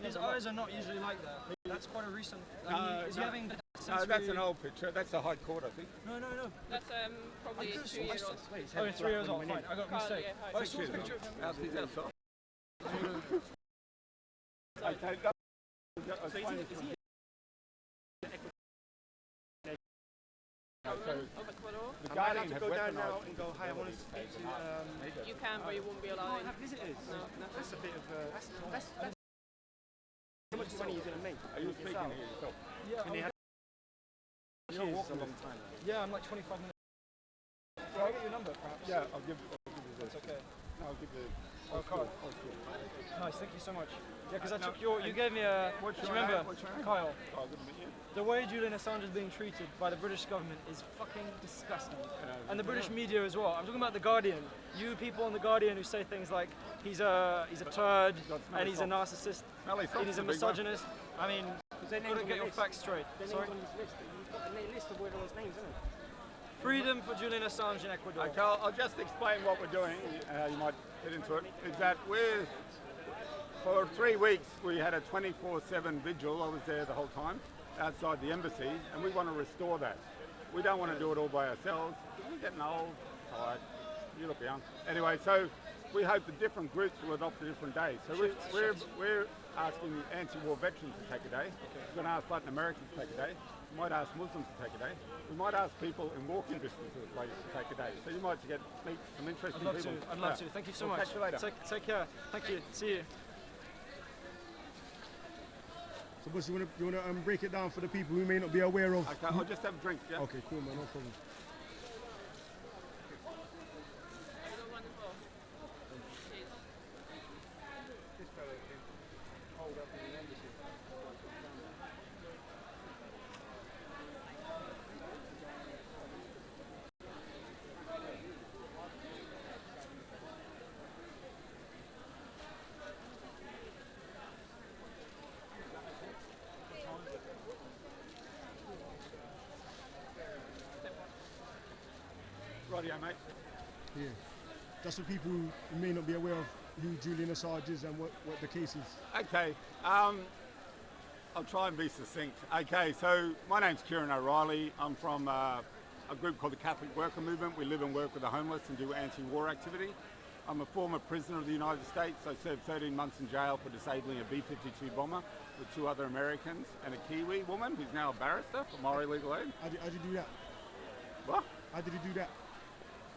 His eyes are not usually like that. That's quite a recent. Is he having? No, that's an old picture. That's the High Court, I think. No. That's probably 2 years old. Oh, 3 years old. Fine. I got a mistake. Yeah, I saw a picture. Okay. The Guardian have to go down now and go, hi, I want to speak to... You can, but you won't be allowed in. have visitors. No. That's a bit of... That's how much money are you going to make? Are you speaking here yourself? Yeah. You're walking a long time. Yeah, I'm like 25 minutes. So I'll get your number, perhaps. Yeah, I'll give you this. That's okay. No, I'll give you... Oh, card. Nice, thank you so much. Yeah, because I took your... You gave me a... Do you remember? Kyle. Oh, good to meet you. The way Julian Assange is being treated by the British government is fucking disgusting. And the British media as well. I'm talking about The Guardian. You people on The Guardian who say things like, he's a turd, and he's a narcissist, and he's a misogynist. I mean, you've got to get your facts straight. Sorry? You've got a list of everyone's names, isn't it? Freedom for Julian Assange in Ecuador. Okay, I'll just explain what we're doing. You might get into it. Is that for 3 weeks, we had a 24/7 vigil. I was there the whole time, outside the embassy, and we want to restore that. We don't want to do it all by ourselves. We're getting old, tired. You look young. Anyway, so we hope that different groups will adopt a different day. So we're asking the anti-war veterans to take a day. We're going to ask Latin Americans to take a day. We might ask Muslims to take a day. We might ask people in walking distance of the place to take a day. So you might meet some interesting people. I'd love to. Thank you so much. Catch you later. Take care. Thank you. See you. So, boss, you want to break it down for the people who may not be aware of? Okay, I'll just have a drink. Yeah. Okay, cool, man. No problem. Rightio, mate. Yeah. Just for people who may not be aware of who Julian Assange is and what the case is. Okay, I'll try and be succinct. Okay, so my name's Kieran O'Reilly. I'm from a group called the Catholic Worker Movement. We live and work with the homeless and do anti-war activity. I'm a former prisoner of the United States. I served 13 months in jail for disabling a B-52 bomber with 2 other Americans and a Kiwi woman who's now a barrister for Maori Legal Aid. How did you do that? What? How did you do that?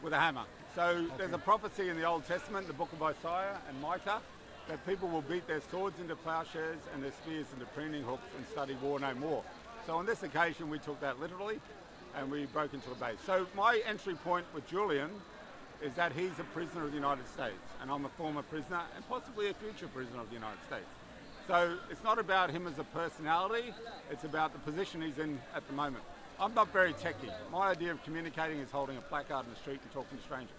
With a hammer. So there's a prophecy in the Old Testament, the book of Isaiah and Micah, that people will beat their swords into plowshares and their spears into pruning hooks and study war no more. So on this occasion we took that literally and we broke into a base. So my entry point with Julian is that he's a prisoner of the United States and I'm a former prisoner and possibly a future prisoner of the United States. So it's not about him as a personality, it's about the position he's in at the moment. I'm not very techie. My idea of communicating is holding a placard in the street and talking to strangers.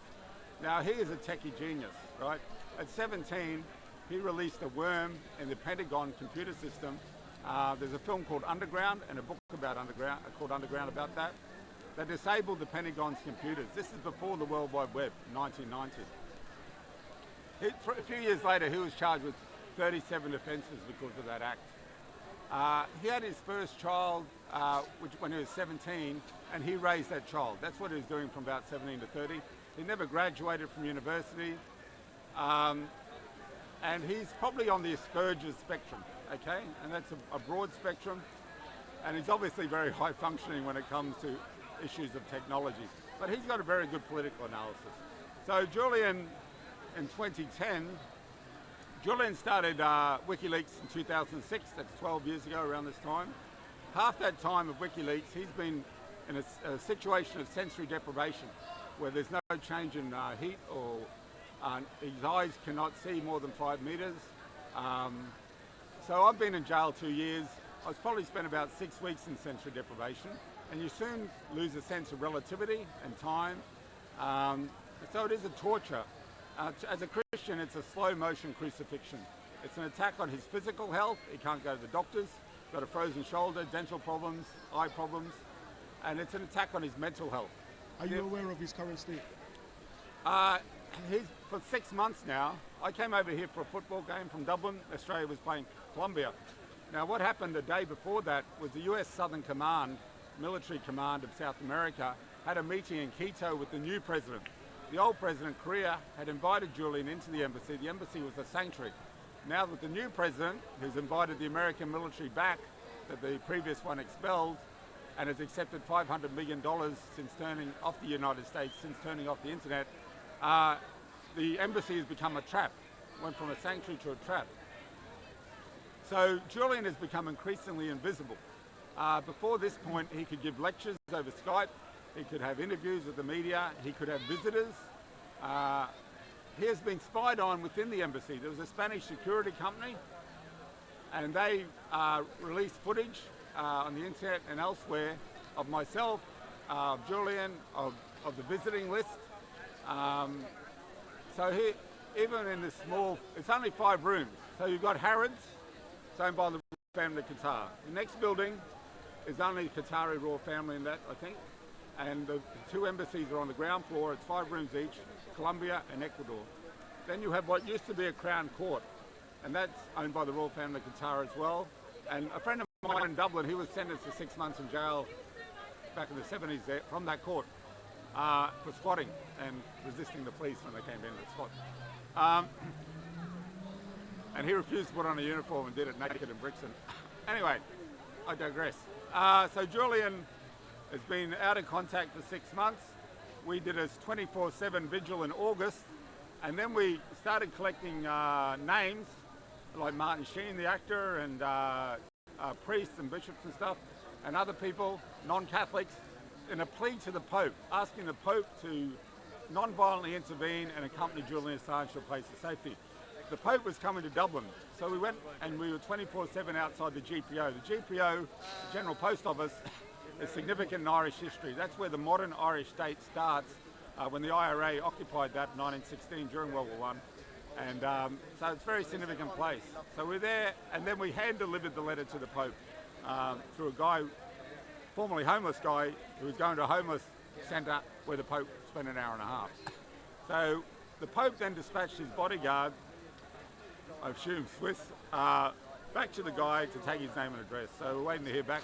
Now he is a techie genius, right? At 17, he released a worm in the Pentagon computer system. There's a film called Underground and a book about called Underground about that disabled the Pentagon's computers. This is before the World Wide Web, 1990. A few years later, he was charged with 37 offences because of that act. He had his first child when he was 17, and he raised that child. That's what he was doing from about 17 to 30. He never graduated from university, and he's probably on the Asperger's spectrum, okay? And that's a broad spectrum, and he's obviously very high functioning when it comes to issues of technology. But he's got a very good political analysis. So Julian, in 2010, Julian started WikiLeaks in 2006, that's 12 years ago around this time. Half that time of WikiLeaks, he's been in a situation of sensory deprivation, where there's no change in heat or his eyes cannot see more than 5 meters. So I've been in jail 2 years. I've probably spent about 6 weeks in sensory deprivation, and you soon lose a sense of relativity and time. So it is a torture. As a Christian, it's a slow motion crucifixion. It's an attack on his physical health. He can't go to the doctors, got a frozen shoulder, dental problems, eye problems, and it's an attack on his mental health. Are you aware of his current state? For 6 months now. I came over here for a football game from Dublin. Australia was playing Colombia. Now what happened the day before that was the US Southern Command, Military Command of South America, had a meeting in Quito with the new president. The old president, Correa, had invited Julian into the embassy. The embassy was a sanctuary. Now with the new president, who's invited the American military back, that the previous one expelled, and has accepted $500 million since turning off the United States, since turning off the internet, the embassy has become a trap, went from a sanctuary to a trap. So Julian has become increasingly invisible. Before this point, he could give lectures over Skype, he could have interviews with the media, he could have visitors. He has been spied on within the embassy. There was a Spanish security company, and they released footage on the internet and elsewhere of myself, of Julian, of the visiting list. So even in this small, it's only 5 rooms. So you've got Harrods, it's owned by the royal family of Qatar. The next building is only the Qatari royal family in that, I think. And the 2 embassies are on the ground floor. It's 5 rooms each, Colombia and Ecuador. Then you have what used to be a Crown Court, and that's owned by the royal family of Qatar as well. And a friend of mine in Dublin, he was sentenced to 6 months in jail back in the 70s there, from that court for squatting and resisting the police when they came in to squat. And he refused to put on a uniform and did it naked in Brixton. Anyway, I digress. So Julian has been out of contact for 6 months. We did a 24/7 vigil in August, and then we started collecting names, like Martin Sheen, the actor, and priests and bishops and stuff, and other people, non-Catholics, in a plea to the Pope, asking the Pope to non-violently intervene and accompany Julian Assange to a place of safety. The Pope was coming to Dublin, so we went and we were 24/7 outside the GPO. The GPO, the General Post Office, is significant in Irish history. That's where the modern Irish state starts, when the IRA occupied that in 1916 during World War I. And so it's a very significant place. So we're there, and then we hand-delivered the letter to the Pope through a guy, formerly homeless guy, who was going to a homeless centre where the Pope spent an hour and a half. So the Pope then dispatched his bodyguard, I assume Swiss, back to the guy to take his name and address. So we're waiting to hear back.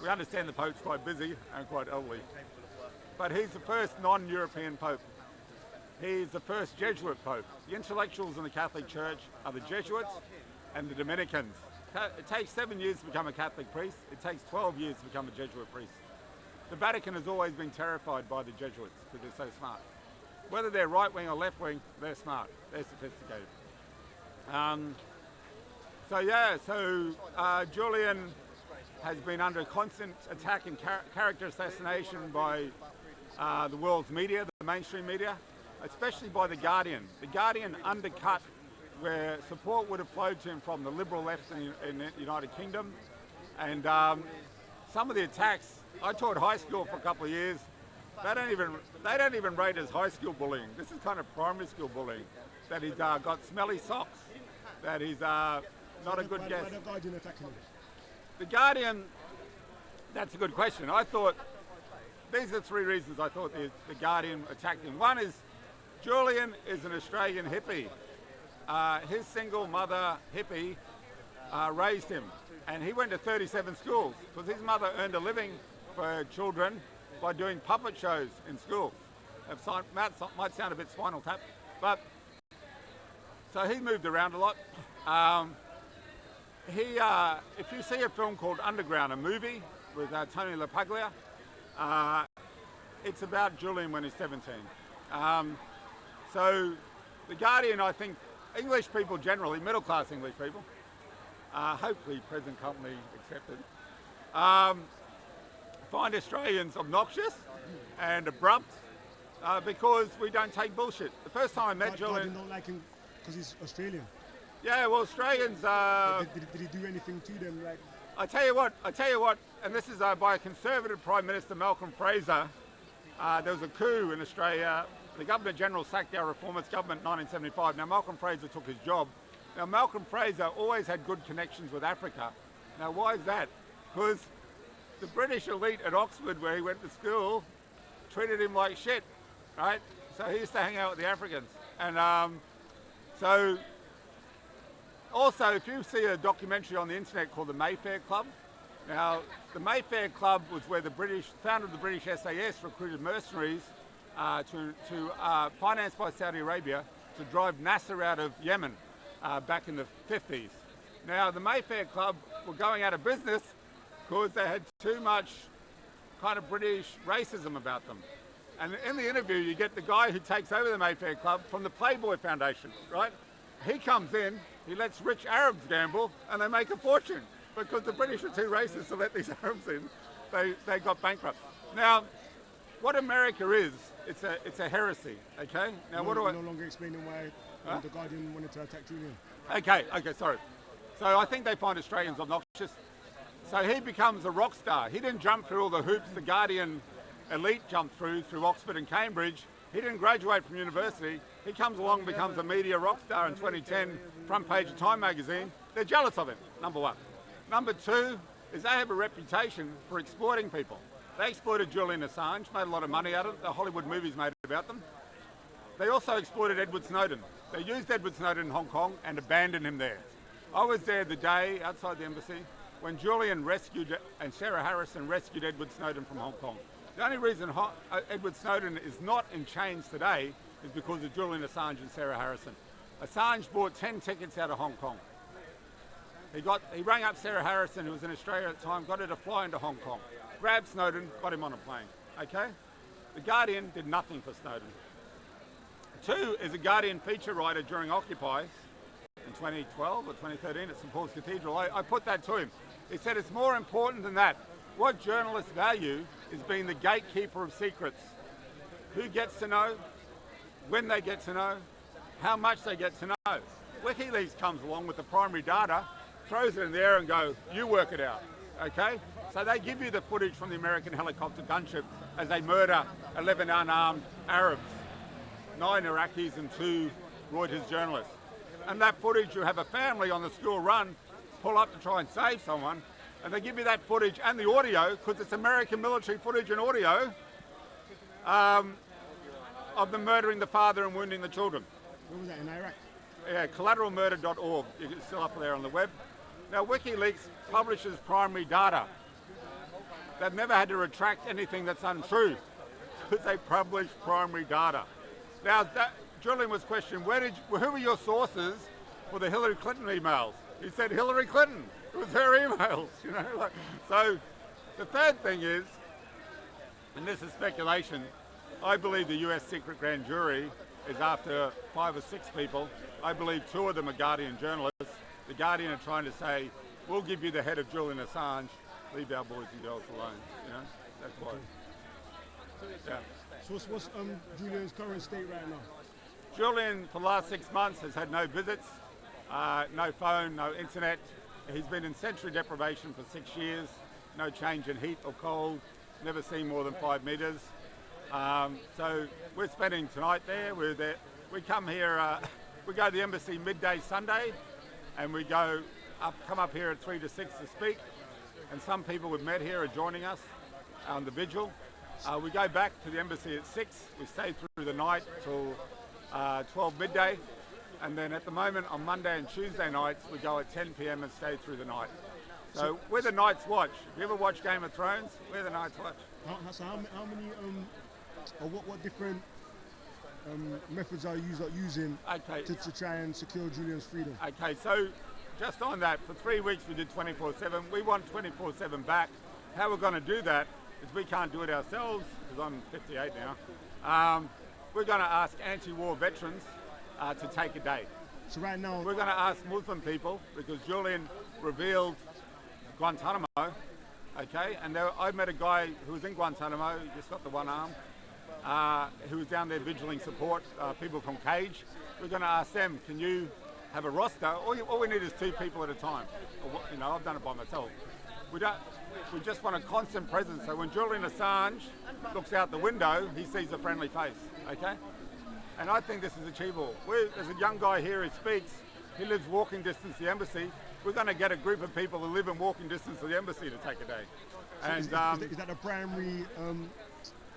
We understand the Pope's quite busy and quite elderly. But he's the first non-European Pope. He's the first Jesuit Pope. The intellectuals in the Catholic Church are the Jesuits and the Dominicans. It takes 7 years to become a Catholic priest. It takes 12 years to become a Jesuit priest. The Vatican has always been terrified by the Jesuits because they're so smart. Whether they're right-wing or left-wing, they're smart. They're sophisticated. Julian has been under constant attack and character assassination by the world's media, the mainstream media, especially by The Guardian. The Guardian undercut where support would have flowed to him from the liberal left in the United Kingdom. And some of the attacks, I taught high school for a couple of years, they don't even rate as high school bullying. This is kind of primary school bullying. That he's got smelly socks, that he's not a good guest. Why the Guardian attacking him? The Guardian, that's a good question. I thought, these are 3 reasons I thought the Guardian attacked him. One is, Julian is an Australian hippie. His single mother hippie raised him, and he went to 37 schools because his mother earned a living for children by doing puppet shows in schools. It might sound a bit Spinal Tap, but so he moved around a lot. If you see a film called Underground, a movie with Tony LaPaglia, it's about Julian when he's 17. So The Guardian, I think, English people generally, middle-class English people, hopefully present company accepted, find Australians obnoxious and abrupt because we don't take bullshit. The first time I met Julian... Guardian don't like him because he's Australian. Yeah, well, Australians... Did he do anything to them? Like, I tell you what, and this is by a Conservative Prime Minister, Malcolm Fraser. There was a coup in Australia. The Governor-General sacked our reformist government in 1975. Now, Malcolm Fraser took his job. Now, Malcolm Fraser always had good connections with Africa. Now, why is that? Because the British elite at Oxford, where he went to school, treated him like shit, right? So he used to hang out with the Africans. And so Also, if you see a documentary on the internet called the Mayfair Club, now the Mayfair Club was where the founder of the British SAS recruited mercenaries financed by Saudi Arabia to drive Nasser out of Yemen back in the 50s. Now the Mayfair Club were going out of business because they had too much kind of British racism about them. And in the interview you get the guy who takes over the Mayfair Club from the Playboy Foundation, right? He comes in, he lets rich Arabs gamble and they make a fortune because the British are too racist to let these Arabs in. They got bankrupt. Now, what America is, it's a heresy, okay? Now what do I... no longer explaining why the Guardian wanted to attack Julian. Okay, sorry. So I think they find Australians obnoxious. So he becomes a rock star. He didn't jump through all the hoops the Guardian elite jumped through Oxford and Cambridge. He didn't graduate from university. He comes along and becomes a media rock star in 2010, front page of Time magazine. They're jealous of him, number one. Number two is they have a reputation for exploiting people. They exploited Julian Assange, made a lot of money out of it. The Hollywood movies made about them. They also exploited Edward Snowden. They used Edward Snowden in Hong Kong and abandoned him there. I was there the day outside the embassy when Julian and Sarah Harrison rescued Edward Snowden from Hong Kong. The only reason Edward Snowden is not in chains today is because of Julian Assange and Sarah Harrison. Assange bought 10 tickets out of Hong Kong. He rang up Sarah Harrison, who was in Australia at the time, got her to fly into Hong Kong, grabbed Snowden, got him on a plane, okay? The Guardian did nothing for Snowden. Two is a Guardian feature writer during Occupy in 2012 or 2013 at St Paul's Cathedral. I put that to him. He said it's more important than that. What journalists value is being the gatekeeper of secrets. Who gets to know, when they get to know, how much they get to know. WikiLeaks comes along with the primary data, throws it in the air and go, you work it out, okay? So they give you the footage from the American helicopter gunship as they murder 11 unarmed Arabs, 9 Iraqis and 2 Reuters journalists. And that footage, you have a family on the school run, pull up to try and save someone, and they give you that footage and the audio, because it's American military footage and audio, of them murdering the father and wounding the children. What was that, in Iraq? Yeah, collateralmurder.org, it's still up there on the web. Now WikiLeaks publishes primary data. They've never had to retract anything that's untrue, because they publish primary data. Now, Julian was questioned, who were your sources for the Hillary Clinton emails? He said Hillary Clinton. It was her emails, you know. So the third thing is, and this is speculation, I believe the US secret grand jury is after 5 or 6 people. I believe 2 of them are Guardian journalists. The Guardian are trying to say, we'll give you the head of Julian Assange, leave our boys and girls alone, you know. That's why. Yeah. So what's Julian's current state right now? Julian, for the last 6 months, has had no visits, no phone, no internet. He's been in sensory deprivation for 6 years, no change in heat or cold, never seen more than 5 metres. So we're spending tonight there. We come here, we go to the embassy midday Sunday, and we come up here at 3 to 6 to speak. And some people we've met here are joining us on the vigil. We go back to the embassy at 6. We stay through the night till 12 midday. And then at the moment on Monday and Tuesday nights, we go at 10 p.m. and stay through the night. So we're the Night's Watch. If you ever watch Game of Thrones, we're the Night's Watch. So how many, or what different methods are you using to try and secure Julian's freedom? Okay, so just on that, for 3 weeks we did 24/7. We want 24/7 back. How we're going to do that is we can't do it ourselves, because I'm 58 now. We're going to ask anti-war veterans to take a day. So right now... We're going to ask Muslim people, because Julian revealed Guantanamo, okay? And I met a guy who was in Guantanamo, he just got the one arm, who was down there vigiling support, people from Cage. We're going to ask them, can you have a roster? All we need is 2 people at a time. You know, I've done it by myself. We just want a constant presence, so when Julian Assange looks out the window, he sees a friendly face, okay? And I think this is achievable. There's a young guy here who speaks, he lives walking distance to the embassy. We're going to get a group of people who live in walking distance to the embassy to take a day. So and is that the primary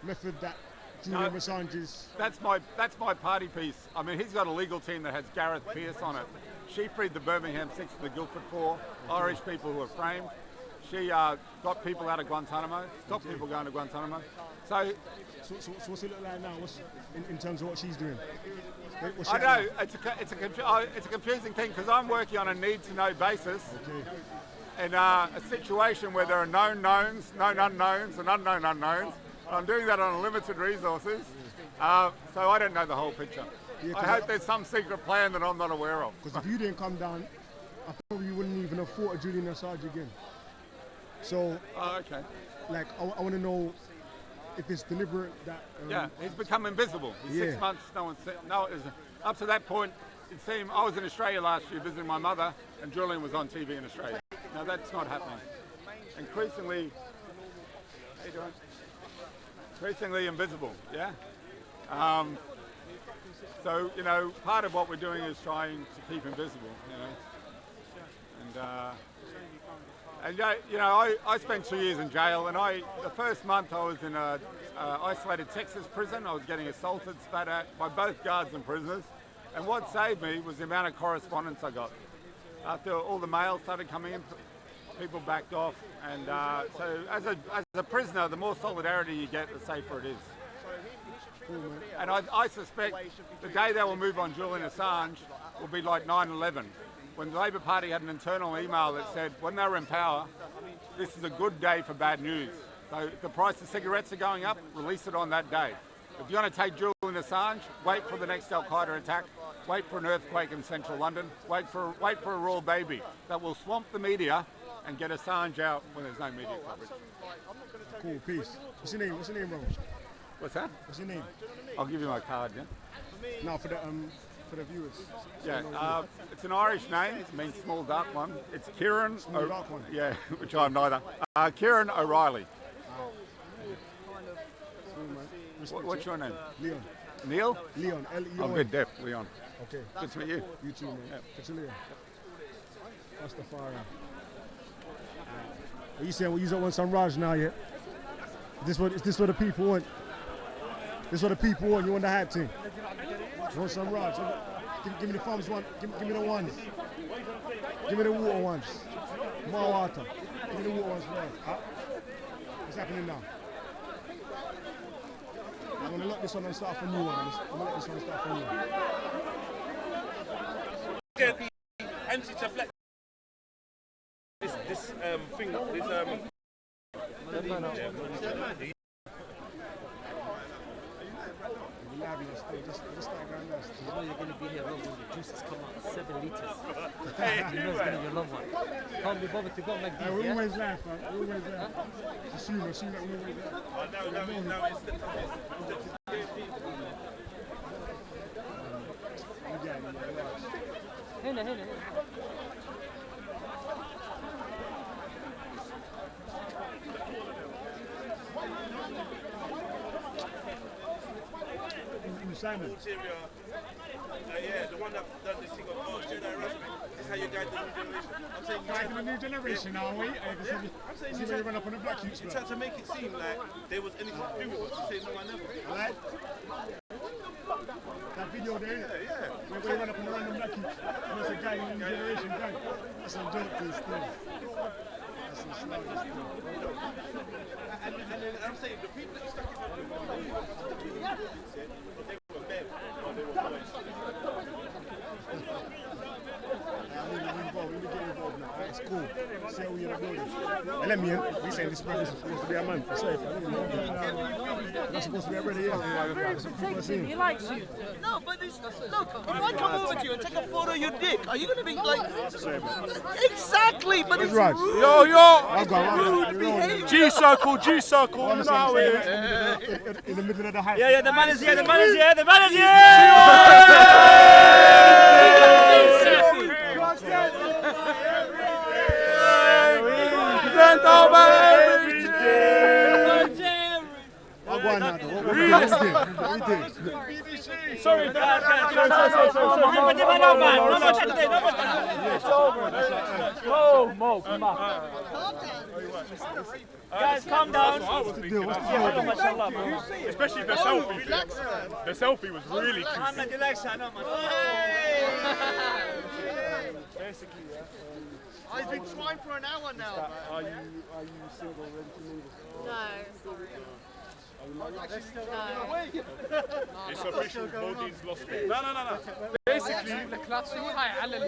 method that Julian Assange is? That's my party piece. I mean, he's got a legal team that has Gareth Peirce on it. She freed the Birmingham 6 and the Guildford 4, Irish people who were framed. She got people out of Guantanamo, stopped people going to Guantanamo. So what's it look like now? What's in terms of what she's doing? I know it's a confusing thing because I'm working on a need-to-know basis in a situation where there are known knowns, known unknowns, and unknown unknowns. I'm doing that on limited resources, so I don't know the whole picture. Yeah, I hope there's some secret plan that I'm not aware of. Because if you didn't come down, I probably wouldn't even have fought Julian Assange again. So, okay. Like, I want to know if it's deliberate that... yeah, he's become invisible. He's 6 months, no one's... No, up to that point, it seemed... I was in Australia last year visiting my mother, and Julian was on TV in Australia. Now, that's not happening. Increasingly... How you doing? Increasingly invisible, yeah? So, you know, part of what we're doing is trying to keep invisible, you know. And you know, I spent 2 years in jail, and the first month I was in a isolated Texas prison. I was getting assaulted, spat at by both guards and prisoners. And what saved me was the amount of correspondence I got. After all the mail started coming in, people backed off. And so as a prisoner, the more solidarity you get, the safer it is. And I suspect the day they will move on Julian Assange will be like 9/11. When the Labor Party had an internal email that said, when they were in power, this is a good day for bad news. So if the price of cigarettes are going up, release it on that day. If you're going to take Julian Assange, wait for the next Al-Qaeda attack, wait for an earthquake in central London, wait for a royal baby that will swamp the media and get Assange out when there's no media coverage. Cool, peace. What's your name? What's your name, bro? What's that? What's your name? I'll give you my card, yeah? No, for the viewers. Yeah, it's an Irish name. It means small dark one. It's Kieran. Small dark one. Yeah, which I'm neither. Kieran O'Reilly. What's your name? Leon. Neil? Leon. L-E-O-N. I'm good, Deaf. Leon. Okay. Good to meet you. You too, man. Yeah. Good to meet you. That's the fire. Are you saying you don't want some Raj now yet? Is this what the people want? This is what the people want. You want the hype team? You want some Raj? Give me the thumbs one. Give me the ones. Give me the water ones. More water. Give me the water ones first. Huh? What's happening now? I'm gonna lock this one and start a new one. I'm gonna let this one start a new one. Anti-tablet. This thing, Just start going last. You know you're going to be here long when the juices come out 7 litres. You know it's going to be a long one. Can't be bothered to go like this, we always laugh, man. We always laugh. Assume that we always laugh. Hena. Simon. Yeah, the one that done this thing of Jedi harassment. This is how you guide the new generation. I'm saying the new generation, are we? I'm saying you run up on the black youths. You tried to make it seem like there was anything to do with us. You say no, I never. Right? That video there, yeah. Where we run up on the random black youths. And there's a guy in the new generation gang. That's some dope piece thing. That's some sluggish thing. And then I'm saying the people that you stuck in the they were men or they were boys. Let me get involved now. It's cool. See how we're building. And let me in. We saying this brother's supposed to be a man. I say, not supposed to be a brother here. He likes you. No, but look, if I come over to you and take a photo of your dick, are you going to be like... Exactly, but it's rude. Yo! G-circle, you know how it is. In the middle of the hype. Yeah, the man is here, the man is here. Sorry, oh, Mo, come on. Guys, calm down. Especially the selfie. The selfie was really cute. I'm not relaxed, I know, man. Basically, yeah. I've been trying for an hour now, man. Are you single, ready to mingle? No, sorry. It's official, Modi's lost it. No. Basically,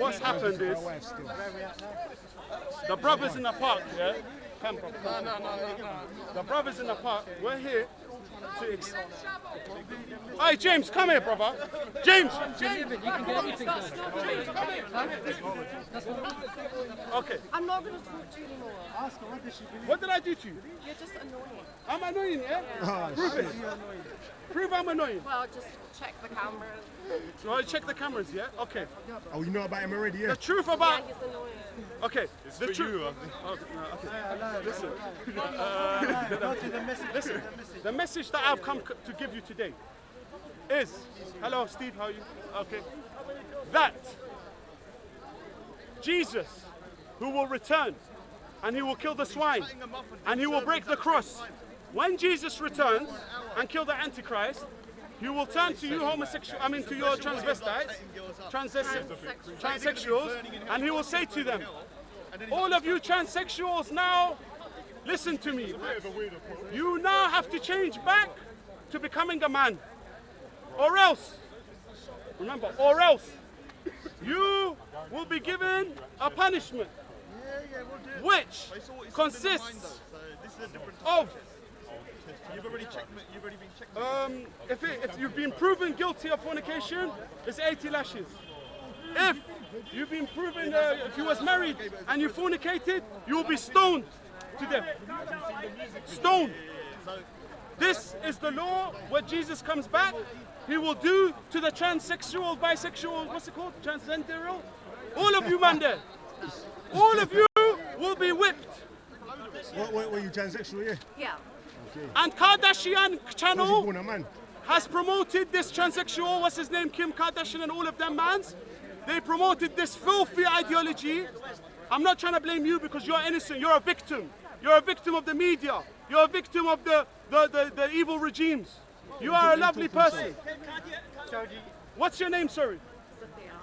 what's happened is the brothers in the park, yeah? Come, brother. No. The brothers in the park, we're here to Hey, James, come here, brother. James! You can get anything. Okay. I'm not going to talk to you anymore. What did I do to you? You're just annoying. I'm annoying, yeah? Prove it. Prove I'm annoying. Well, just check the cameras. So I check the cameras, yeah? Okay. Oh, you know about him already, yeah? The truth about... Yeah, he's annoying. Okay, the truth. Listen. Listen. The message that I've come to give you today is, hello, Steve, how are you? Okay. That Jesus, who will return, and he will kill the swine, and he will break the cross. When Jesus returns and kill the Antichrist, he will turn to you to your transvestites, transsexuals, and he will say to them, all of you transsexuals now, listen to me. You now have to change back to becoming a man. Or else, remember, or else, you will be given a punishment, which consists of You've already been checked. if you've been proven guilty of fornication, it's 80 lashes. If you've been proven, if you was married and you fornicated, you will be stoned to death. Stoned. This is the law. When Jesus comes back, he will do to the transsexual, bisexual, what's it called? Transgender. All of you, man, there. All of you will be whipped. Were you transsexual, yeah? Yeah. Okay. And Kardashian channel Born a man. has promoted this transsexual, what's his name, Kim Kardashian and all of them mans. They promoted this filthy ideology. I'm not trying to blame you because you're innocent. You're a victim. You're a victim of the media. You're a victim of the evil regimes. You are a lovely person. What's your name, sorry?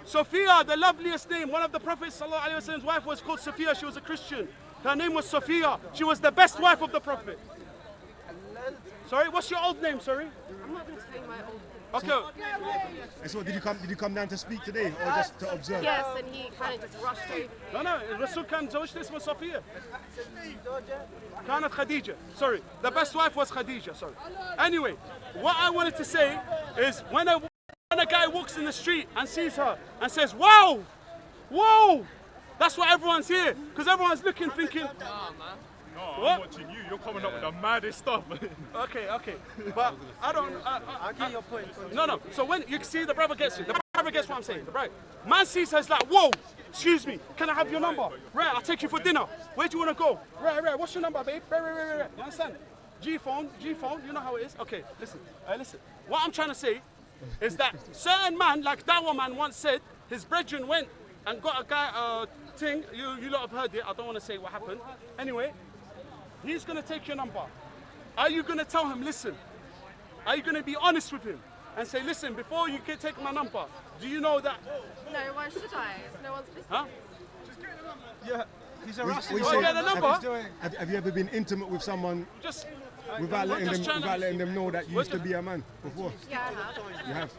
Sophia, the loveliest name. One of the Prophet's wife was called Sophia. She was a Christian. Her name was Sophia. She was the best wife of the Prophet. Sorry, what's your old name, sorry? I'm not going to tell you my old name. Okay. And so did you come down to speak today or just to observe? Yes, and he kind of just rushed over. No, الرسول كان زوجته اسمها صفية. كانت خديجة. Sorry, the best wife was Khadija. Sorry. Anyway, what I wanted to say is when a guy walks in the street and sees her and says, "Wow, whoa," that's what everyone's here because everyone's looking, thinking. No, I'm watching you. You're coming up with the maddest stuff. Okay. But I don't. I get your point. No. So when you see the brother gets it, the brother gets what I'm saying. Right? Man sees her, is like, whoa, excuse me, can I have your number? Right, I'll take you for dinner. Where do you want to go? Right. What's your number, babe? Right. You understand? G phone. You know how it is. Okay, listen. What I'm trying to say is that certain man, like that one man once said, his brethren went and got a guy thing. You lot have heard it. I don't want to say what happened. Anyway. He's going to take your number. Are you going to tell him, listen? Are you going to be honest with him and say, listen, before you can take my number, do you know that? No, why should I? It's no one's business. Huh? Yeah, he's harassing. Get the number? Have you ever been intimate with someone just without letting them know that you used to be a man before? Yeah, I have. You have?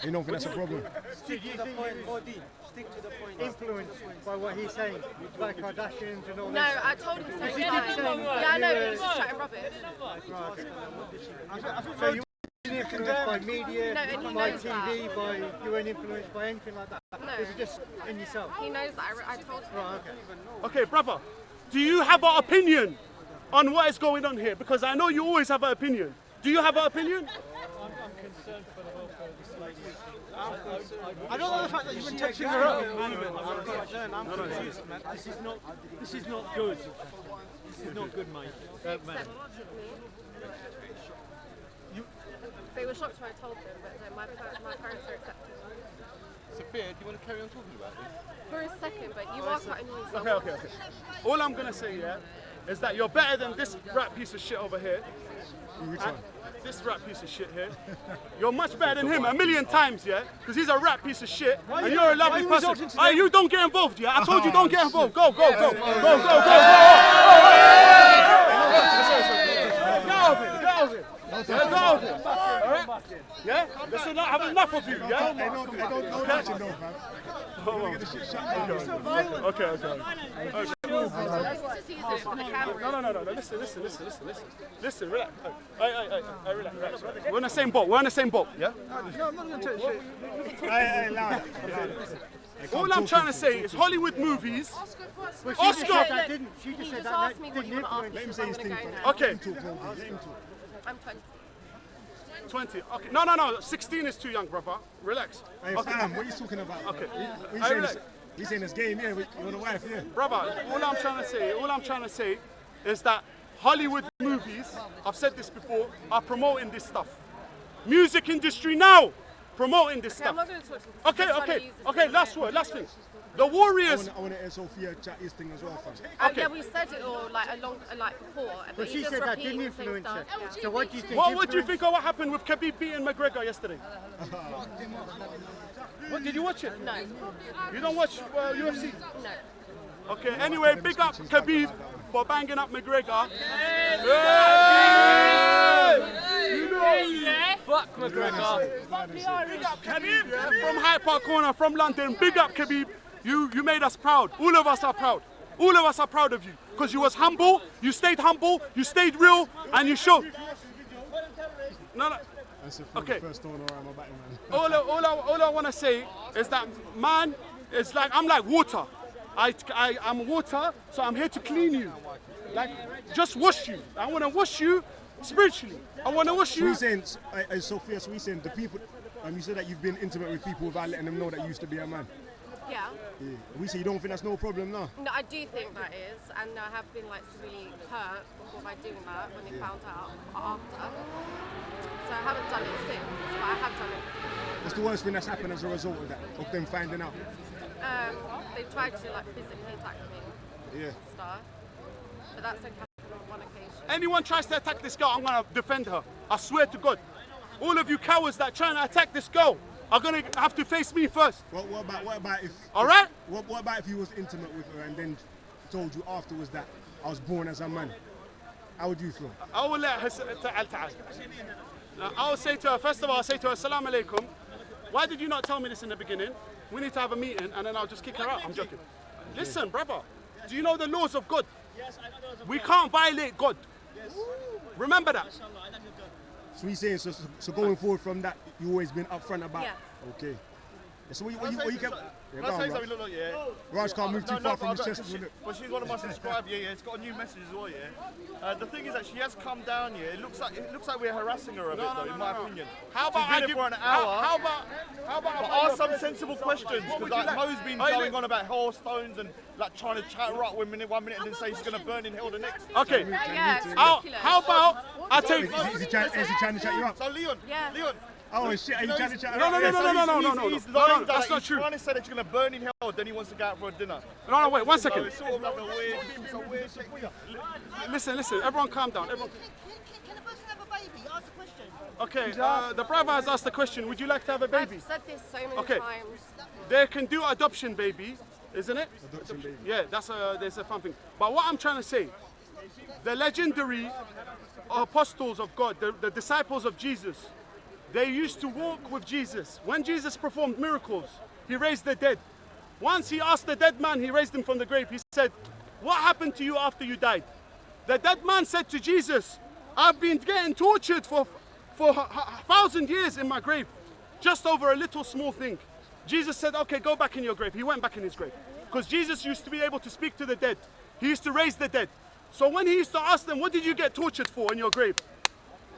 You don't think that's a problem? Stick to the point, Modi. Stick to the point. Influenced by what he's saying, like Kardashians and all No, that. I told him to say yeah, I know, but he was just chatting rubbish. So you weren't influenced by media, No, and he by knows TV, that. you weren't influenced by anything like that. No. It was just in yourself. He knows that. I told him. Right, okay. Okay, brother, do you have an opinion on what is going on here? Because I know you always have an opinion. Do you have an opinion? I'm concerned for the welfare of this lady. I don't know the fact that you've been touching her up. I'm confused, man. This is not good. This is not good, mate. They took me. They were shocked when I told them, but no, my parents are accepting. Sophia, do you want to carry on talking about this? For a second, but you are quite annoying. Okay. All I'm going to say, yeah, is that you're better than this rat piece of shit over here. Which And one? this rat piece of shit here. You're much better than him a million times, yeah? Because he's a rat piece of shit, and you're a lovely person. Hey, you don't get involved, yeah? I told you don't get involved. Go, go, go. Go, go, go, go. Get out of it, get out of it. Get out of it. All right? Yeah? Listen, I have enough of you, yeah? I don't watching though, fam. Okay. Just use it for the camera. No. Listen, relax. Hey, relax. We're in the same boat, yeah? No, I'm not going to take shit. Hey, loud. All I'm trying to say is Hollywood movies. But Oscar! She just said that, didn't she? You Just said just that asked me what didn't you want to ask me, Let him so say I'm his going to thing go first. now. Okay, Let him talk. I'm 20. 20. Okay, no. 16 is too young, brother. Relax. Hey, fam, what are you talking about? Okay. We saying this game, yeah? You want a wife, yeah? Brother, all I'm trying to say is that Hollywood movies, I've said this before, are promoting this stuff. Music industry now, promoting this Okay, I'm stuff. not going to talk to you. I'm just trying to use this Okay, last thing. The Warriors. I want to hear Sophia chat his thing as well, fam. Okay. Yeah, we said it all like before, but she he's said just that didn't repeating the same influence stuff. it. Yeah. So what do you think? What do you think of what happened with Khabib beating McGregor yesterday? What, did you watch it? No, You don't watch UFC? no. Okay, anyway, big up Khabib for banging up McGregor. Fuck McGregor. Big up Khabib, yeah? From Hyde Park Corner, from London. Big up Khabib. You made us proud. All of us are proud. All of us are proud of you. Because you was humble, you stayed real, and you showed. No. That's the Okay. first stone around my back, man. All I want to say is that, man, it's like, I'm like water. I'm water, so I'm here to clean you. Like, just wash you. I want to wash you spiritually. I want to wash So you. we saying, Sophia, so we saying the people, you said that you've been intimate with people without letting them know that you used to be a man. Yeah. Yeah. We say you don't think that's no problem now. No, I do think that is, and I have been like severely hurt before by doing that when they found out after. So I haven't done it since, but I have done it. What's the worst thing that's happened as a result of that, of them finding out? They tried to like physically attack me Yeah. and stuff, but that's only happened on one occasion. Anyone tries to attack this girl, I'm going to defend her. I swear to God. All of you cowards that trying to attack this girl are going to have to face me first. What about if? All right? What about if you was intimate with her and then told you afterwards that I was born as a man? How would you feel? I will let her I will say to her, first of all, I'll say to her, Assalamu alaikum. Why did you not tell me this in the beginning? We need to have a meeting and then I'll just kick her out. I'm joking. Listen, brother, do you know the laws of God? We can't violate God. Remember that. So we saying, so going forward from that, you always been upfront about. Yes. Okay. So what you kept. Can I say something? Look, yeah. Raj can't move too far from his chest. Well, she's one of my subscribers. Yeah. It's got a new message as well. Yeah. The thing is that she has come down. Yeah. It looks like we're harassing her a bit, though, in my opinion. How about She's been here for an hour? How about But ask some sensible questions, because like Mo's been going on about hailstones and like trying to chat her up 1 minute and then say she's going to burn in hell the next. Okay. Yeah, it's How ridiculous. about I take? Is he trying to chat you up? So Leon, Yeah. Leon. Oh shit, are you trying to chat No, her up? He's lying. that's not He's true. trying to say that she's going to burn in hell, then he wants to go out for a dinner. No, wait, 1 So second. it's sort of like a weird thing. Listen, everyone calm down. Everyone. Can a person have a baby? Ask a question. Okay, the brother has asked the question, would you like to have a baby? I've said this so many Okay. times. They can do adoption baby, isn't it? Adoption baby. Yeah, there's a fun thing. But what I'm trying to say, the legendary apostles of God, the disciples of Jesus, they used to walk with Jesus. When Jesus performed miracles, he raised the dead. Once he asked the dead man, he raised him from the grave. He said, what happened to you after you died? The dead man said to Jesus, I've been getting tortured for 1,000 years in my grave, just over a little small thing. Jesus said, okay, go back in your grave. He went back in his grave. Because Jesus used to be able to speak to the dead. He used to raise the dead. So when he used to ask them, what did you get tortured for in your grave?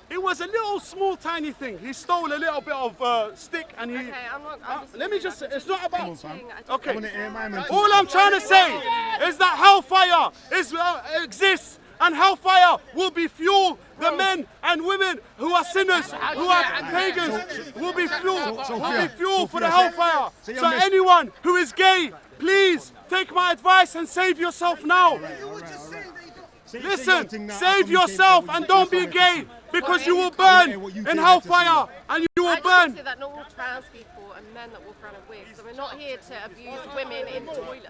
It was a little small tiny thing. He stole a little bit of stick and he... Okay, I'm not. let me just say, it's not about... Okay. I want to hear my man. All I'm trying to say is that hellfire exists, and hellfire will be fuel. The men and women who are sinners, who are pagans, will be fuel for the hellfire. So anyone who is gay, please take my advice and save yourself now. Listen, save yourself and don't be gay because you will burn in hellfire and you will I just burn. say that not all trans people and men that walk around in wigs, and we're not here to abuse women in toilets.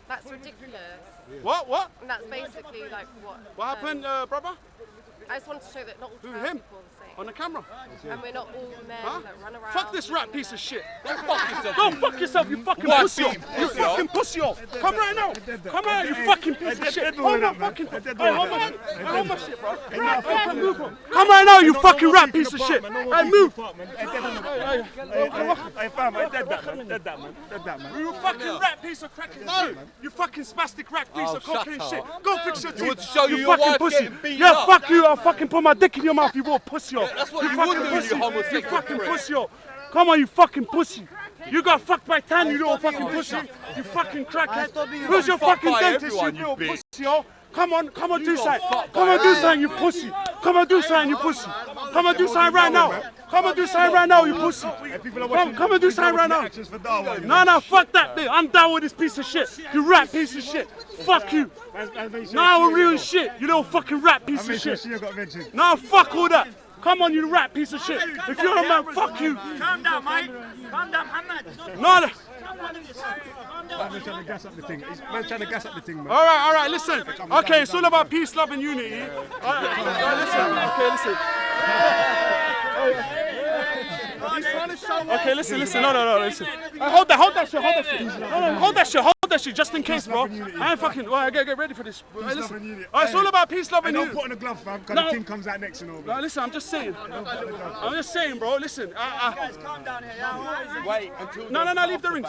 That's ridiculous. What? And that's basically like what. What happened, brother? I just wanted to show that not all trans Him? people are the same. On the camera? And we're not all men Huh? that run around. Fuck this rat looking piece at- of shit. Go fuck yourself, you fucking pussy. You fucking pussy. Come right now. Come right now, you fucking piece of shit. Hold on, fucking. Hold my shit, bro. Come right now, you fucking rat piece of shit. Hey, move. Hey, fam, I dead that, man. You fucking rat piece of crack. No. You fucking spastic rat piece of cocaine shit. Go fix your teeth. want to show you your fucking wife pussy. getting beaten Yeah, up. fuck you. I'll fucking put my dick in your mouth, you little pussy. That's what you fucking would do, pussy. you homosexual You fucking prick. pussy. Come on, you fucking pussy. You got fucked by Tan, you little fucking pussy. You fucking crackhead. Who's your fucking by dentist, you everyone, you little bitch. pussy, yo? Come on, do got something. fucked Come by on, do something, you pussy. Come on, do something, you pussy. Come on, do something right now. Come on, do something right now, you pussy. Come and do something right now. No, fuck that thing. I'm down with this piece of shit. You rat piece of shit. Fuck you. Now we're real shit. You little fucking rat piece of shit. No, fuck all that. Come on, you rat piece of shit. If you're a man, fuck you. Calm down, mate. Calm down, Muhammad. No. Man's trying to gas up the thing. Man's trying to gas up the thing, man. All right, listen. Okay, it's all about peace, love, and unity. All right, listen. Okay, listen. No, listen. Hold that shit, just in case, bro. I ain't fucking. Well, get ready for this. Listen. It's all about peace, love, and Don't unity. put on the glove, fam, because the thing comes out next, you know, bro. No, listen, I'm just saying, bro. Listen. Calm down here. Wait until. No, leave the rings.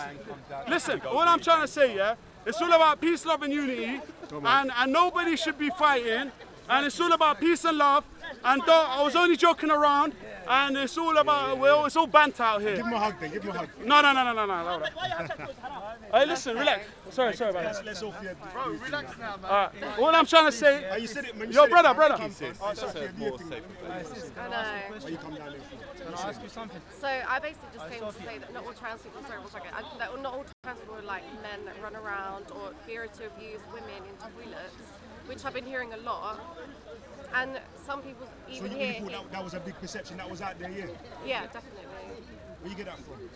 Listen, all I'm trying to say, yeah, it's all about peace, love, and unity, and nobody should be fighting, and it's all about peace and love, and I was only joking around, and it's all about, well, it's all banter out here. Give him a hug then, No. Hey, listen, relax. Sorry about that. Let's all fear. Bro, relax now, man. All I'm trying to say, You said it, man. yo, brother. That's a more safe place. I know. You come down here. Can I ask you something? So I basically just came to say that not all trans people, that not all trans people are like men that run around or fear to abuse women in toilets, which I've been hearing a lot. And some people So even you here. thought that was a big perception that was out there, yeah? Yeah, definitely. Where you get that from?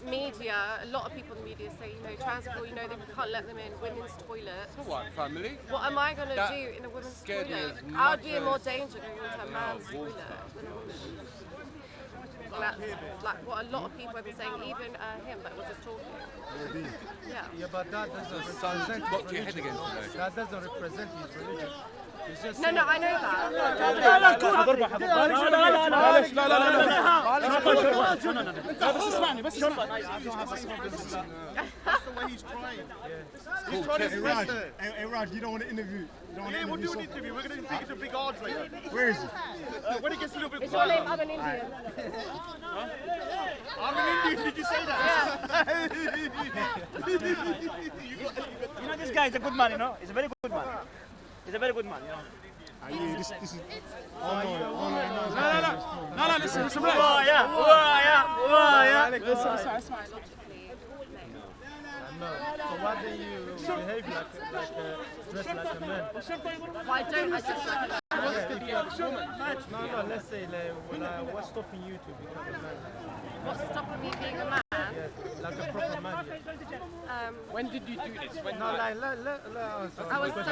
Media, a lot of people in the media say, trans people, they can't let them in women's toilets. What, family? What am I going to That do in a women's scared me toilet? as I would much be in more danger going into a man's toilet than a woman's. That's like what a lot of people have been saying, even him that was just talking. Yeah, but that doesn't Son, represent knock his your head religion. against today. That doesn't represent his religion. It's just No, I know that. That's the way he's trying. He's trying to express it. Hey, Raj, you don't want to interview. Yeah, we'll do an interview. We're going to take it to Big Odds later. Where is he? When it gets a little bit It's your name, quiet. I'm an Indian. I'm an Indian. Did you say that? This guy is a good man, He's a very good man. He's a very good man, This is. No, listen, relax. no. So why do you behave dress like a man? Why don't I just like No, let's say what's stopping you to become a man? what's stopping me being a man? Like a proper man. When did you do this? When No, like let us. I was 13.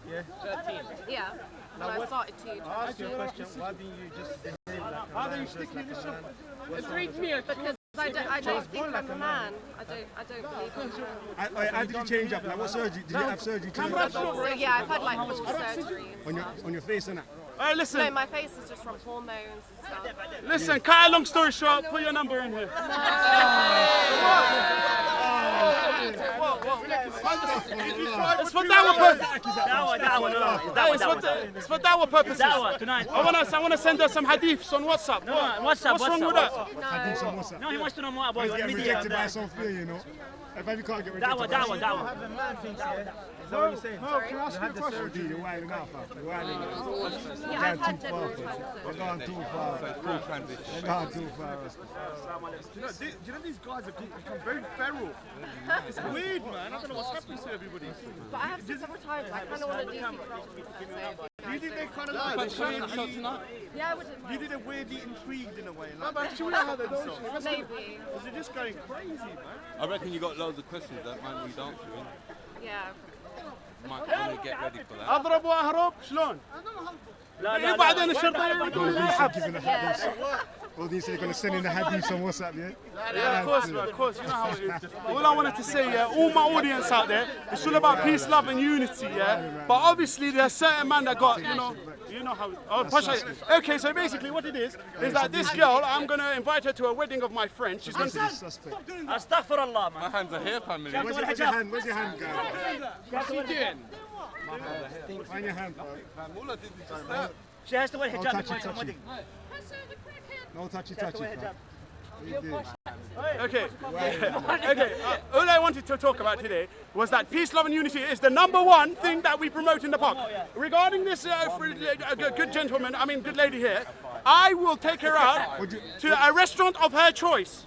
Yeah. 13. Yeah. When I started to. I'll ask you a question. Why didn't you just behave like a man, dress like a man? Because I don't think I'm a man. I don't believe I'm a man. How did you change up? Like, what surgery? Did you have surgery to So yeah, I've had like full surgery and stuff. on your face and that? Hey, No, listen, my face is just from hormones and stuff. cut a long story short, put your number in here. It's for dawah purposes. It's for dawah purposes. I want to send her some hadiths on WhatsApp. What's wrong with that? I think so. No, he wants to know more about He's your getting media. rejected by Sophia, you know. If you can't get rid That of one. have the man things here. Is that what you're saying? Sorry? Can I ask you a question? You're wilding out, fam. You're wilding out. Yeah, I've had Too gender far, fam. You're responses. going too far. Full transition. You're going too far. Do you know these guys have become very feral? It's weird, man. I don't know what's happening to everybody. But I have said several times, I kind of want to do people afterwards and say, Do you think they're kind of But like should we have a shot tonight? yeah, I wouldn't Do you mind. think they're weirdly intrigued in a way? Like, but you know how they don't. Maybe. Because they're just going crazy, man. I reckon you got loads of questions that might need answering. Yeah. Might want to get ready for that. اضرب واهرب شلون؟ لا بعدين الشرطه يقولون لي حب. Giving the hadiths. All these they're going to send in the hadiths on WhatsApp, yeah? Yeah, of course, man, of course. You know how it is. All I wanted to say, yeah, all my audience out there, it's all about peace, love, and unity, yeah. But obviously, there's certain man that got, you know how. Oh, Pasha. Okay, so basically, what it is that this girl, I'm gonna invite her to a wedding of my friend. She's gonna. Suspect. Astaghfirullah, My man. hands are here, family. Where's your hand? Where's your hand, guy? What's he doing? Find your hand, fam. All I did was just that. She has to wear No hijab touchy, at the touchy. wedding. No touchy, She has to touchy, wear fam. hijab. Okay. Okay. All I wanted to talk about today was that peace, love, and unity is the #1 thing that we promote in the park. Regarding this good gentleman, I mean good lady here, I will take her out to a restaurant of her choice.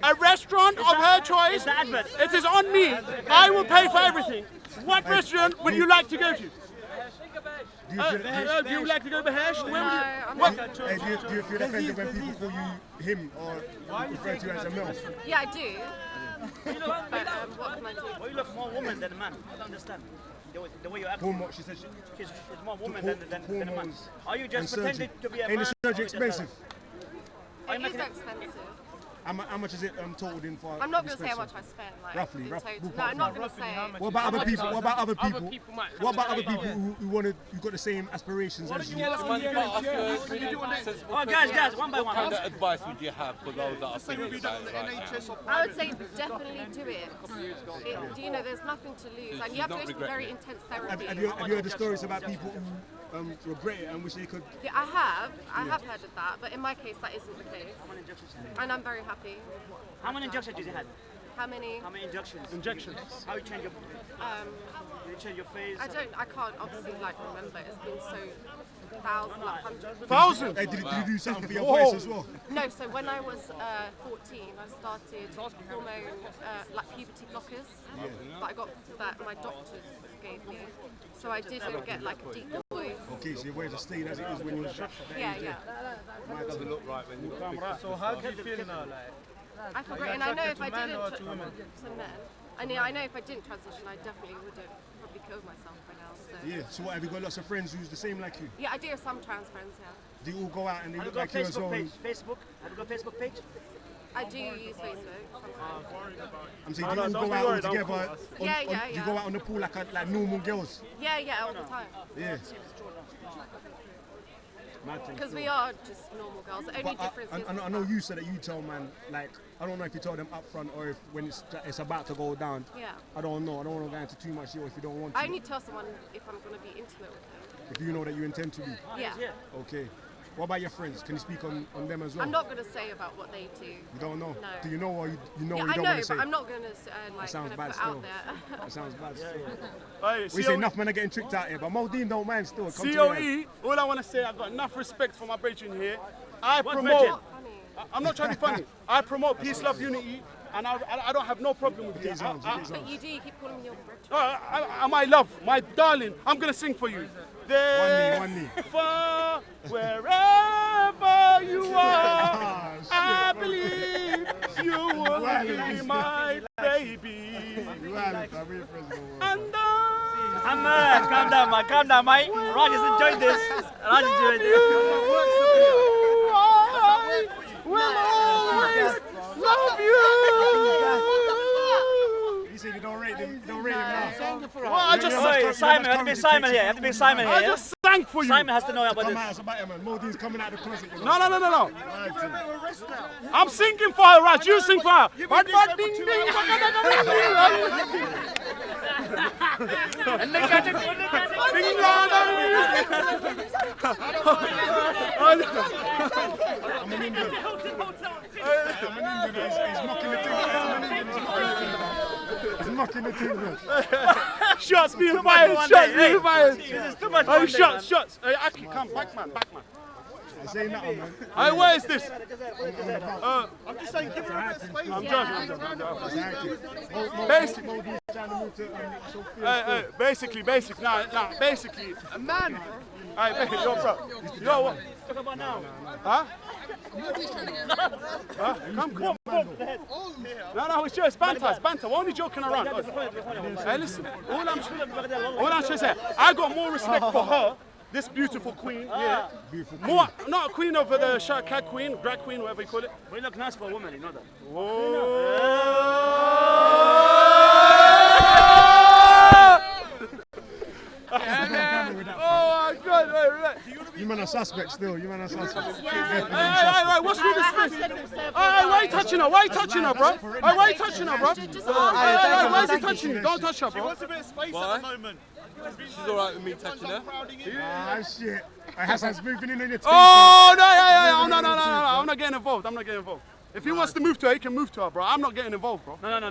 A restaurant of her choice. It is on me. I will pay for everything. What restaurant would you like to go to? Do you like to go to Behaviour? Where would you? What? Hey, do you feel offended when people call you him or refer to you as a male? Yeah, I do. But what can I do? Well, you look more woman than a man. I don't understand. The way you act. Hormone, she said She's more woman than a man. hormones Are you and just surgery. pretending to be a man? Ain't the surgery expensive? It is expensive. How much is it totaled in for? I'm not going to say how inspection? much I spent, like, Roughly, in roughly. total. No, I'm not going to say. What about other people? What about other people? What about other people who wanted, who got the same aspirations as you? Oh, guys, one by one. What kind of advice would you have for those that are thinking about it right now? I would say definitely do it. Do you know, there's nothing to lose. And you have to go to very intense therapy. Have you heard the stories about people who regret it and wish they could? Yeah, I have heard of that, but in my case that isn't the case. And I'm very happy. How many injections did you have? How many? How many injections? How you change your face? I can't obviously like remember. It's been so thousands, like hundreds. Thousands? Hey, did you do something for your voice as well? No, so when I was 14, I started hormone, like puberty blockers. But I got that my doctors gave me. So I didn't get like a deep voice. Okay, so your voice is staying as it is when you're Yeah, yeah. Mine doesn't look right when you're So how do you feel now? Like, I feel great, and I know if I to men didn't or to women? to men, I know if I didn't transition, I definitely would have probably killed myself by now. So. Yeah, so what, have you got lots of friends who's the same like you? Yeah, I do have some trans friends. Yeah. Do you all go out and they Have you look got like you as Facebook well? page? Facebook? Have you got Facebook page? I do use Facebook sometimes. I'm saying, do you all go out all together? Yeah. You go out on the pool like normal girls? Yeah, all the time. Yeah. Because we are just normal girls. The only difference is. I know you said that you tell man, like, I don't know if you tell them up front or if when it's about to go down. Yeah. I don't know. I don't want to go into too much here if you don't want to. I only tell someone if I'm going to be intimate with them. If you know that you intend to be. Yeah. Okay. What about your friends? Can you speak on them as well? I'm not going to say about what they do. You don't know? No. Do you know or you know Yeah, or you I don't know, want to say? but I'm not going to like sounds kind of bad put still. out there. That sounds bad still. Hey, We say enough men are getting tricked out here, but Modine don't mind still. Come to COE, all I want to say, I've got enough respect for my brethren here. I promote, brethren? I'm not trying to be funny, I promote peace, love, unity, and I don't have no problem with it. But you do, you keep calling me your brethren. My love, my darling, I'm going to sing for you. One knee. Far, wherever you are, I believe you will be my baby. And Muhammad, calm down, man. Calm down, mate. Raj has enjoyed this. Raj enjoyed this. I will always love you. You say you don't rate him now. Well, I just Wait, Simon, have to be Simon here. Have to be Simon here. I just sang for you. Simon has to know about Come this. out, it's about him, man. Modine's coming out of the closet. You No. know. I'm singing for her, Raj. You sing for her. I'm an Indian. He's mocking the thing. I'm an Indian. He's mocking the thing. He's mocking the team, man. Shots being fired. Shots being fired. This is too much. Oh, shots. Hey, Aki, come, back man. I say nothing, man. Hey, what is this? I'm just saying, give her a bit of space. I'm joking. Basically, basically, a man. Hey, yo, bro. Yo, what? Talk about now. Huh? Come. No, it's just banter. We're only joking around. Hey, listen. All I'm trying to say, I got more respect for her. This beautiful queen, yeah. More, not a queen of the shark cat queen, drag queen, whatever you call it. We look nice for a woman, you know that. Oh my God! Relax. You man are suspect still. You man are suspect. Hey, what's with this? Hey, why are you touching her? Why are you touching her, bro? Hey, why are you touching her, bro? Hey, why is he touching you? Don't touch her, bro. She wants a bit of space at the moment. She's alright with me touching her. Ah, shit. Hassan's moving in on your team. Oh, no, I'm not getting involved. If he wants to move to her, he can move to her, bro. I'm not getting involved, bro. No.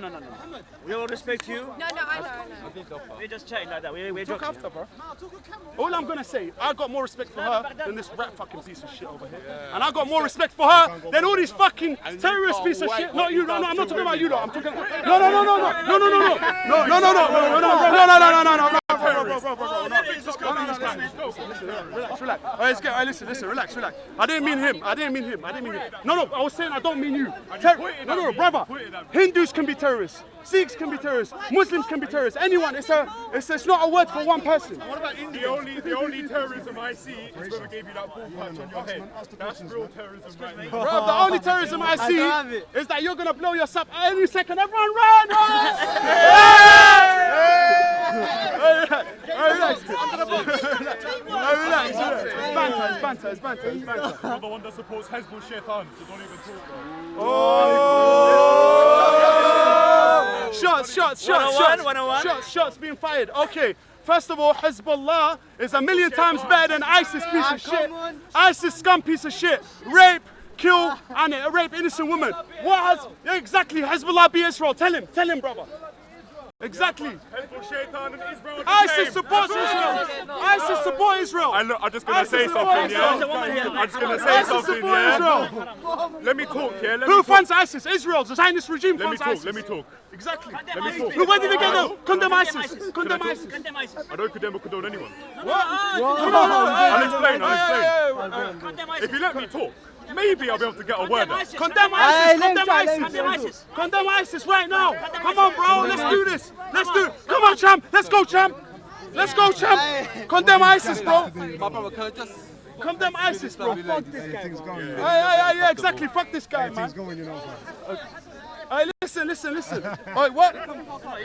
We all respect you. No, I know. We're just chatting like that. We're Talk joking. after, bro. All I'm gonna say, I got more respect for her than this rat fucking piece of shit over here. And I got more respect for her than all these fucking terrorist piece of shit. Not you, no, I'm not talking about you, though. I'm talking. No. Relax. Relax. I didn't mean him. No, I was saying I don't mean you. No, brother. Hindus can be terrorists. Sikhs can be terrorists. Muslims can be terrorists. Anyone. It's not a word for one person. What about India? The only terrorism I see is when we gave you that ball punch on your head. That's real terrorism right now. Bro, the only terrorism I see is that you're gonna blow yourself any second. Everyone run! Relax. It's banter. You're the one that supports Hezbollah Shaitan, so don't even talk. Oh! Shots being fired. Okay, first of all, Hezbollah is a million times better than ISIS piece of shit. ISIS scum piece of shit. Rape, kill, and rape innocent women. What has exactly Hezbollah be Israel? Tell him, brother. Exactly. Hezbollah Shaitan and Israel. ISIS supports Israel. ISIS support Israel. I'm just gonna say something, yeah. Let me talk, yeah. Who funds ISIS? Israel, the Zionist regime funds ISIS. Let me talk. Exactly. Where did they get though? Condemn ISIS. I don't condemn or condone anyone. What? I'll explain. If you let me talk, maybe I'll be able to get a word out. Condemn ISIS right now. Come on, bro. Let's do this. Come on, champ. Let's go, champ. Condemn ISIS, bro. My brother, can I just... Condemn ISIS, bro. Fuck this guy. Everything's going. Yeah, exactly. Fuck this guy, man. Everything's going, you know. Hey, listen. Wait, what? You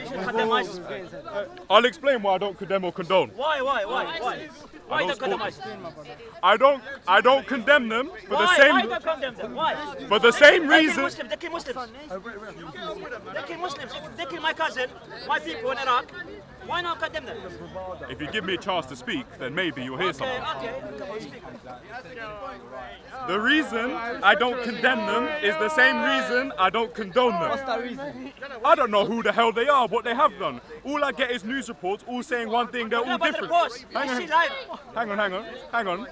should condemn ISIS. I'll explain why I don't condemn or condone. Why? Why don't condemn ISIS? I don't condemn them for the Why same. don't condemn them? Why? For the same reason. They kill Muslims. They kill my cousin, my people in Iraq. Why not condemn them? If you give me a chance to speak, then maybe you'll hear something. Okay. Come on, speak. The reason I don't condemn them is the same reason I don't condone them. What's that reason? I don't know who the hell they are, what they have done. All I get is news reports all saying one thing, they're all different. Hang on.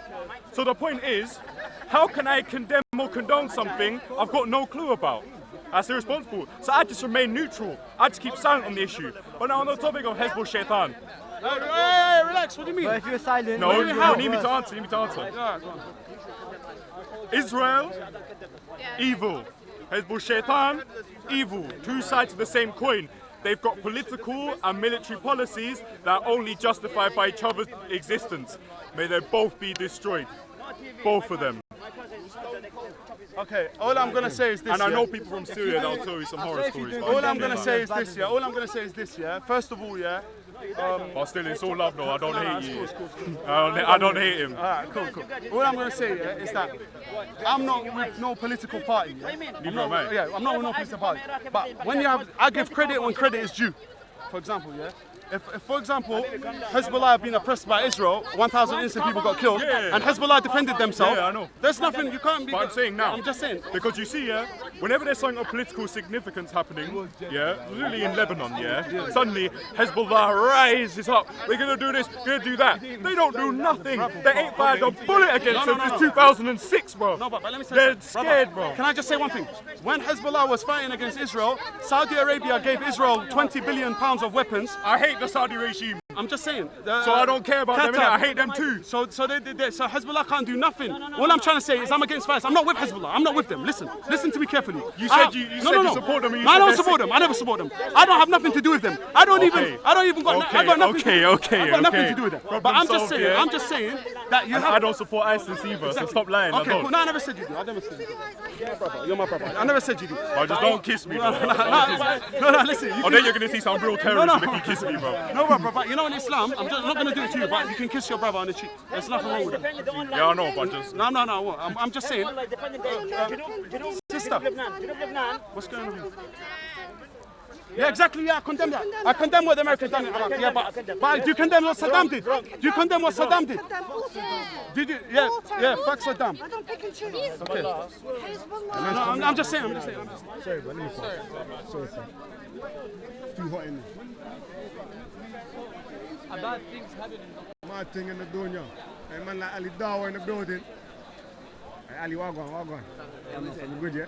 So the point is, how can I condemn or condone something I've got no clue about? That's irresponsible. So I just remain neutral. I just keep silent on the issue. But now on the topic of Hezbollah Shaitan. Hey, relax. What do you mean? But if you're silent, No, you don't need me to answer. Israel, evil. Hezbollah Shaitan, evil. Two sides of the same coin. They've got political and military policies that are only justified by each other's existence. May they both be destroyed. Both of them. Okay, all I'm gonna say is this. And I know people from Syria that'll tell you some horror stories. All I'm gonna say is this, yeah. First of all, yeah. But still, it's all love, though. I don't hate you. I don't hate him. Alright, cool. All I'm gonna say is that I'm not with no political party. Yeah? I'm not with no political party. But when I give credit when credit is due. For example, yeah. if, for example, Hezbollah have been oppressed by Israel, 1,000 innocent people got killed, and Hezbollah defended themselves. Yeah, I know. There's nothing, you can't be... But I'm saying now. I'm just saying. Because you see, yeah, whenever there's something of political significance happening, yeah, really in Lebanon, yeah, suddenly Hezbollah rises up. We're going to do this, we're going to do that. They don't do nothing. They ain't fired a bullet against them since 2006, bro. No, but let me say they're something. scared, bro. Can I just say one thing? When Hezbollah was fighting against Israel, Saudi Arabia gave Israel 20 billion pounds of weapons. I hate the Saudi regime. I'm just saying. So I don't care about them, innit? I hate them too. So Hezbollah can't do nothing. All I'm trying to say is I'm against violence. I'm not with Hezbollah. I'm not with them. Listen to me carefully. You said you support them. I don't support them. I never support them. I don't have nothing to do with them. I don't even got nothing to do with them. But I'm just saying that you have. I don't support ISIS either, so stop lying. Okay, cool. No, I never said you do. I never said you do. You're my brother. I never said you do. But just don't kiss me, bro. No, listen. Then you're going to see some real terrorism if you kiss me, bro. No, bro, you know in Islam, I'm not going to do it to you, but you can kiss your brother on the cheek. There's nothing wrong with it. Yeah, I know, but just... No, I'm just saying. Sister. What's going on here? Yeah, exactly, yeah, I condemn that. I condemn what the Americans done in Iraq, yeah, but do you condemn what Saddam did? Do you condemn what Saddam did? Did you? Yeah, fuck Saddam. I don't pick and choose. Okay. No, I'm just saying. Sorry, but let me sorry, sir. It's too hot in there. Bad things happening. Mad thing in the dunya. A man like Ali Dawa in the building. Hey, Ali, wagwan. I'm good, yeah?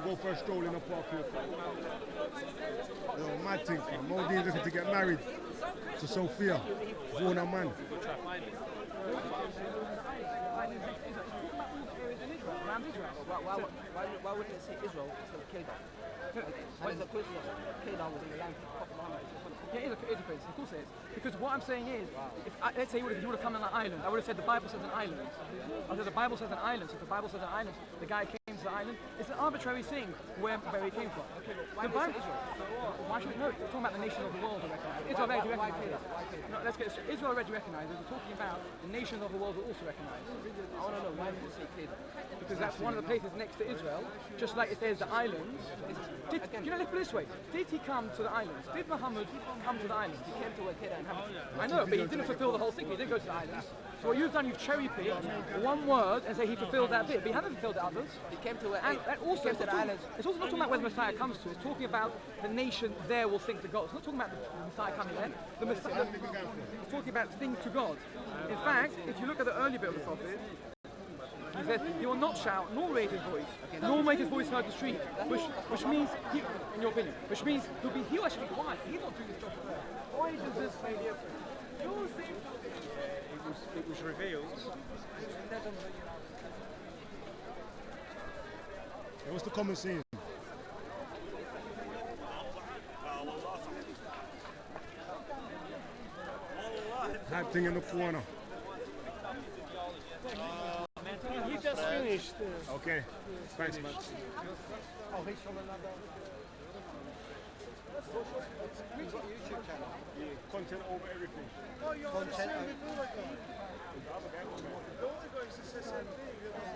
Go for a stroll in the park here. Yo, mad thing, fam. Modine's looking to get married to Sophia, Vona man. Why wouldn't it say Israel instead of Kedar? And it's a coincidence. Kedar was in the land of Yeah, it is a coincidence. Of course it is. Because what I'm saying is, let's say if you would have come on an island, I would have said the Bible says an island. I said the Bible says an island. So if the Bible says an island, the guy came to the island. It's an arbitrary thing where he came from. Okay, why should we know? We're talking about the nation of the world. Israel already recognized. No, let's get it. Israel already recognized. We're talking about the nation of the world will also recognize. I want to know why did it say Kedar? Because that's one of the places next to Israel. Just like if there's the islands. Let's put it this way. Did he come to the islands? Did Muhammad come to the islands? He came to where Kedar inhabited. I know, but he didn't fulfill the whole thing. He didn't go to the islands. So what you've done, you've cherry-picked one word and say he fulfilled that bit, but he hasn't fulfilled the others. He came to where the islands. It's also not talking about where the Messiah comes to. It's talking about the nation there will think to God. It's not talking about the Messiah coming there. It's talking about think to God. In fact, if you look at the early bit of the prophet, he says, he will not shout, nor raise his voice, nor make his voice heard in the street, which means, in your opinion, which means he'll actually be quiet. He's not doing his job for that. Why does this say different? It was revealed. What's the common scene? That thing in the corner. You just finished. Okay, thanks, man. Content over everything. Content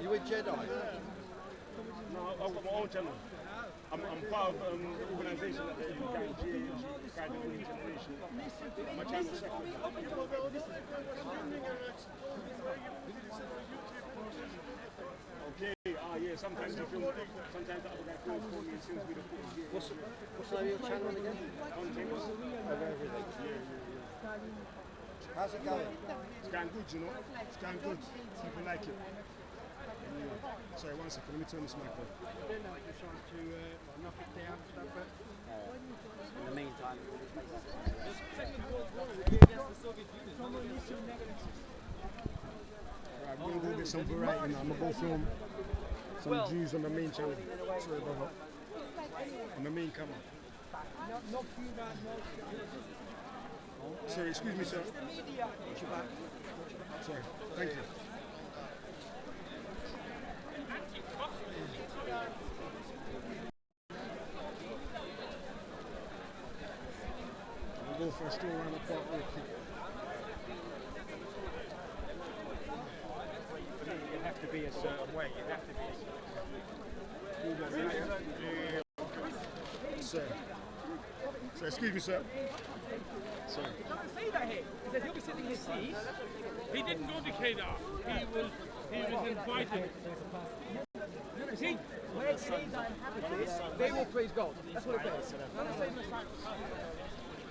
You a Jedi? No, I've got my own channel. I'm part of the organisation that they guiding the new generation. My channel is okay, yeah, sometimes you film, sometimes the other guy films for me and sends me the footage. What's the name of your channel again? Content. How's it going? It's going good, you know. It's going good. People like it. Sorry, one second. Let me turn this mic on. In the meantime, Right, we're going to go get some variety now. I'm going to go film some Jews on the main channel. Sorry, brother. On the main camera. Sorry, excuse me, sir. Sorry, thank you. We'll go for a stroll around the park real quick. You have to be a certain way. You have to be a certain way. Sir. Sir, excuse me, sir. Sorry. It doesn't say that here. It says he'll be sitting in his seat. He didn't go to Kedar. He was invited. You see, when it says that inhabitants, they will praise God. That's what it says.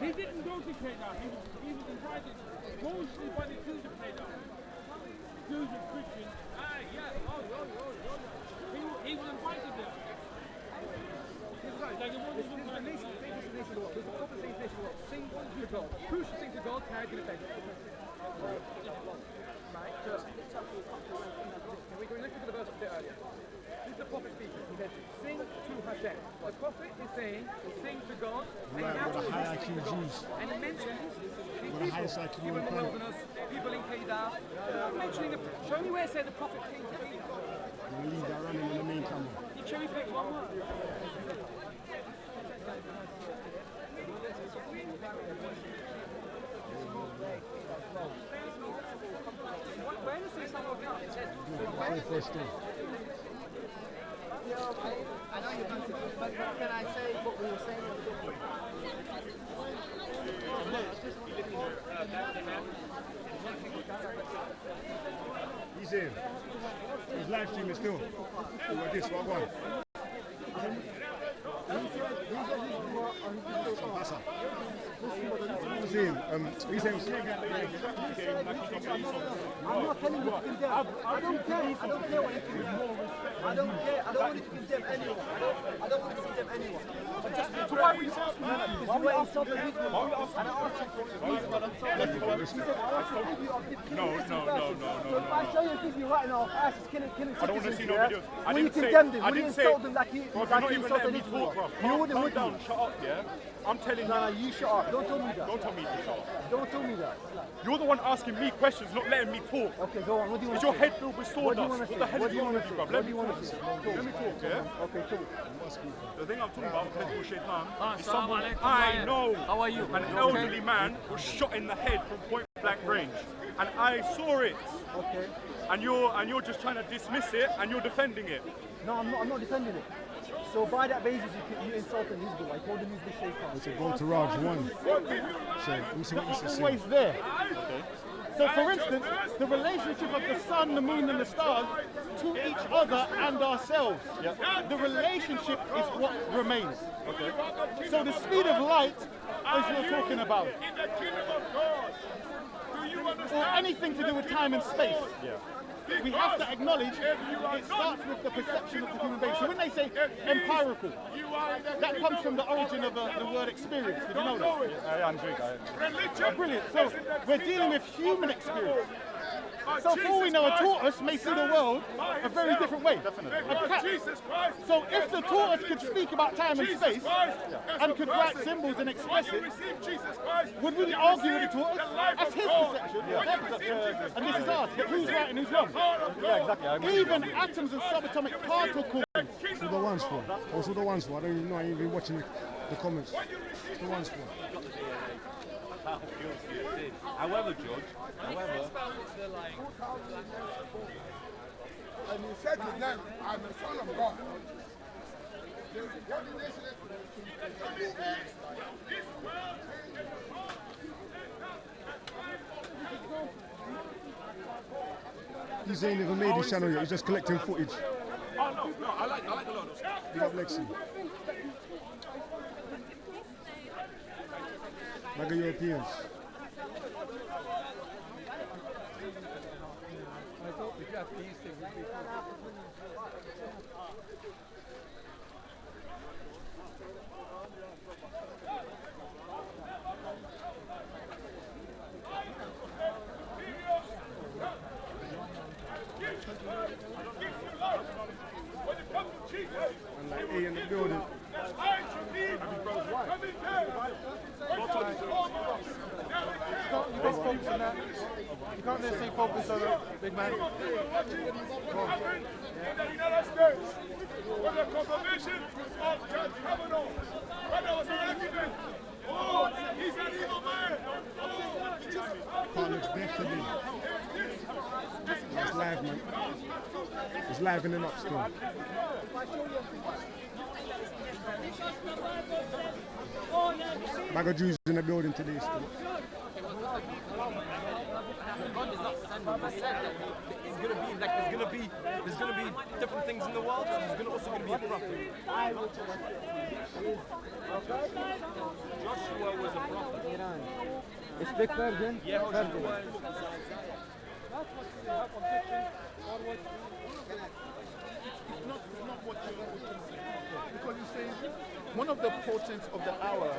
He didn't go to Kedar. He was invited mostly by the Jews of Kedar. Jews and Christians. He was invited there. Like it wasn't some kind of There's a couple of things nation law. Sing to God. Who should sing to God? Tag in a thing. Right, so can we go let's look at the verse a bit earlier. This is the prophet speaking. He says, sing to Hashem. The prophet is saying, sing to God. Right, with a high IQ Jews. And he mentions these With the highest IQ people in the wilderness, people in Kedar. Mentioning show me where it said the prophet came to Kedar. I'm going to leave that running in the main camera. You cherry picked one word. Where does it say somewhere else? It says, First thing. I know you're going to, but can I say what we were saying? He's in. He's live streaming still. Like this, what one? He's in. He's in. I'm not telling you to condemn. I don't care. I don't care what you do. I don't care. I don't want you to condemn anyone. I don't want to condemn anyone. But just so why are we asking me? Because you were insulting me. And I asked you for a reason. You said I asked you to give you a gift. No. So if I show you a video right now of ISIS killing I don't want to see no videos. Will you condemn them? Will you insult them like you insulted Israel? You wouldn't, would you? Shut up, yeah? I'm telling you. No, you shut up. Don't tell me that. Don't tell me to shut up. Don't tell me that. You're the one asking me questions, not letting me talk. Okay, go on. What do you want Is to your say? head filled with sawdust? What What the hell What is do you wrong want with to you, say? bruv? What do you want to say? Let me talk, yeah? Okay, talk. The thing I'm talking about, Hezbollah Shaitan, is Assalamu someone alaikum. I know. How are you? An elderly man was shot in the head from point blank range. And I saw it. Okay. And you're just trying to dismiss it and you're defending it. No, I'm not defending it. So by that basis, you insulted Hezbollah. I told him he's the Shaitan. It's a go to Raj one. So, let me see what you It's say. always there. So for instance, the relationship of the sun, the moon and the stars to each other and ourselves. The relationship is what remains. So the speed of light, as you're talking about, or anything to do with time and space. We have to acknowledge it starts with the perception of the human being. So when they say empirical, that comes from the origin of the word experience. Did you know that? Brilliant. So we're dealing with human experience. So for all we know, a tortoise may see the world a very different way. A cat. So if the tortoise could speak about time and space and could write symbols and express it, would we argue with the tortoise? That's his perception. And this is ours. But who's right and who's wrong? Yeah, exactly. Even atoms and subatomic particles. What's the ones for? What's the ones for? I don't even know. I ain't even watching the comments. What's the ones for? However, Judge, and he said to them, I'm the Son of God. He's ain't even made his channel yet. He's just collecting footage. Oh no, I like a lot of stuff. Big up Lexi. Mega Europeans. I thought we got these things. And like A in the building. You best focus on that. You can't just say focus on it, big man. In the United States, when the confirmation of Judge Kavanaugh, when I was elected, oh, he's an evil man. Can't looks dead to me. It's live, man. It's livening up still. Bag of Jews in the building today still. God is not sending. He said that it's gonna be like there's gonna be different things in the world. And there's also gonna be a prophet. Joshua was a prophet. It's big Virgin. Yeah, Joshua was. It's not what you're saying. Because he says one of the portents of the hour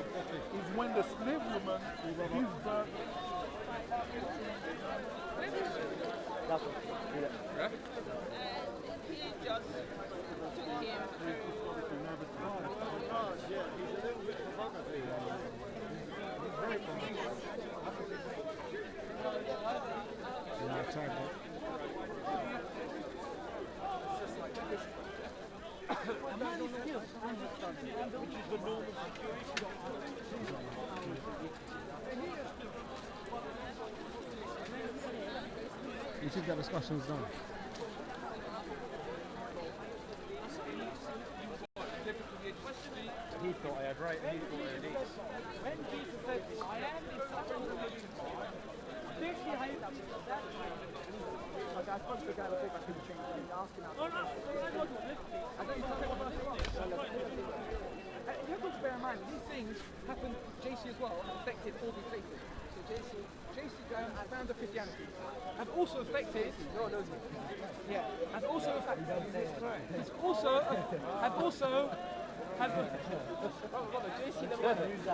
is when the slave woman gives birth. That's it. Yeah. We should get discussions done. He thought I had right, and he thought I had east. When Jesus said, I am the Son of the living God, this he hated that. Okay, I spoke to the guy that I couldn't change and he asked him out. No, I don't know. I don't know what the verse was. You have to bear in mind, these things happened to JC as well, and affected all the faithful. So JC founder of Christianity, have also affected. No one knows me. Yeah, have also affected. Have also. JC never went. It's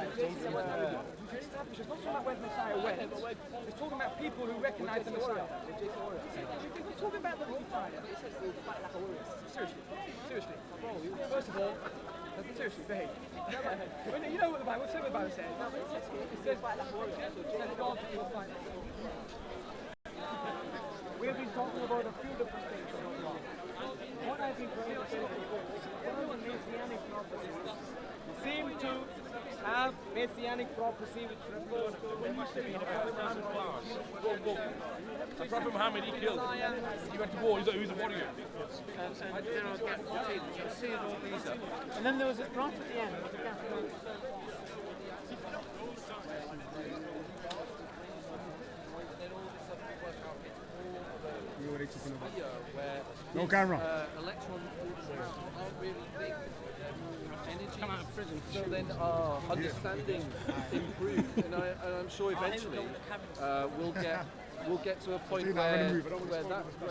not talking about when Messiah went. It's talking about people who recognize the Messiah. We're talking about the Messiah. Seriously. First of all, seriously, behave. You know what the Bible says. It says, God will fight. We have been talking about a few different things. What I've been trying to say is one messianic prophecy seem to have messianic prophecy which refers to when you say the Prophet Muhammad, he killed. He went to war, he was a warrior. And then there was a right at the end with the Catholic. You already talking about? Where No camera. Electron aren't really big. Energy. Come out of prison. So then our understanding improved, and I'm sure eventually we'll get to a point where that. What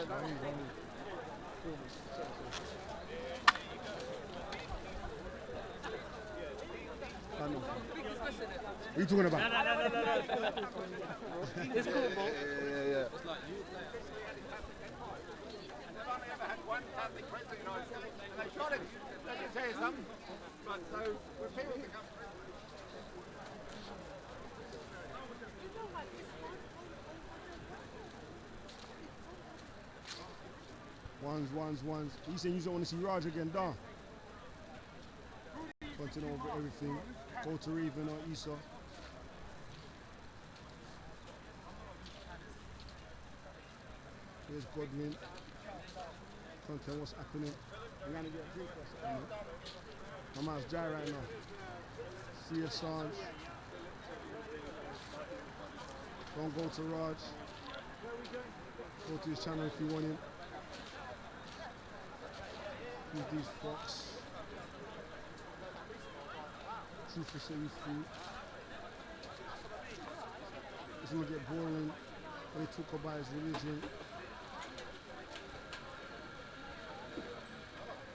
are you talking about? It's cool, bro. Yeah. They shot him. Let me tell you something. But so, when people become... Ones. You saying you don't want to see Raj again, Don? Continue over everything. Go to Raven or Esau. Here's Broadening. Content what's happening. We're gonna get a drink or something. My man's dry right now. See Assange. Don't go to Raj. Go to his channel if you want him. Use these fucks. Truth will set you free. It's gonna get boring when they talk about his religion.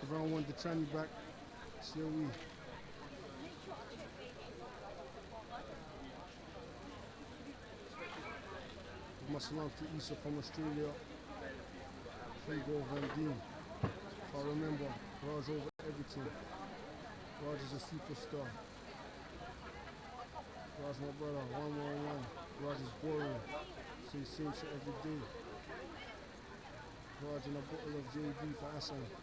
Everyone want the tranny back. So we. My salam to Issa from Australia. Hugo Van Dien. If I remember, Raj over everything. Raj is a superstar. Raj my brother, 111. Raj is boring. Say same shit every day. Raj in a bottle of JD for Assange.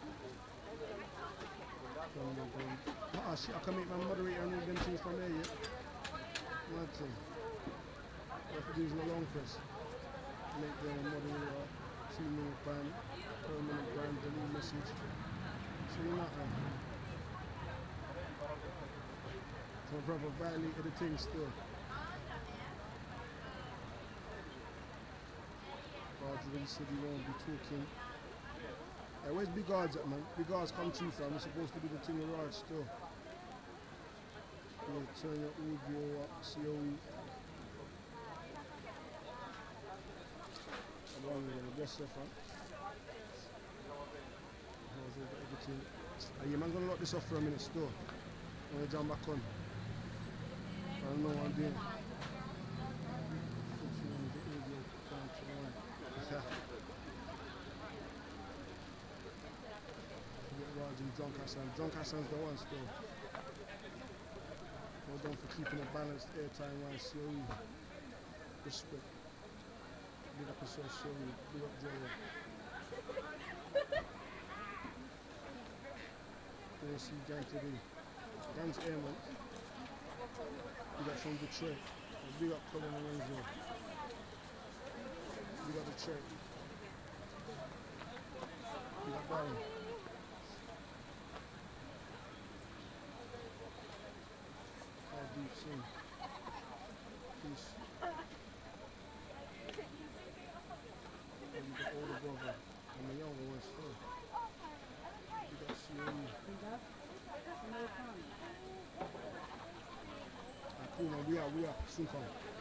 Ah shit, I can make my moderator and all them things from there, yeah? Mad thing. What I have to do is no long press. Make the moderator 2-minute ban, permanent ban, delete message. So you're not My brother violated the thing still. Guards already said he won't be talking. Hey, where's Big Guards at, man? Big Guards come true, fam. We're supposed to do the thing with Raj still. Yeah, turn your audio up, COE. I'm wrong with it, yes, sir, fam. How's everything? Yeah, man, gonna lock this off for a minute still. I'm gonna jump back on. I don't know what I'm doing. Drunk Hassan. Drunk Hassan's the one still. Well done for keeping it balanced airtime while COE. Respect. Big up yourself, COE. Big up Joe. ANC gang today. Gang's air, man. Big up from Detroit. Big up Colin Lorenzo. Big up Detroit. Big up Barry. Deep soon. Peace. And you got older brother and the younger one still. You got COE. Cool man, we are soon come.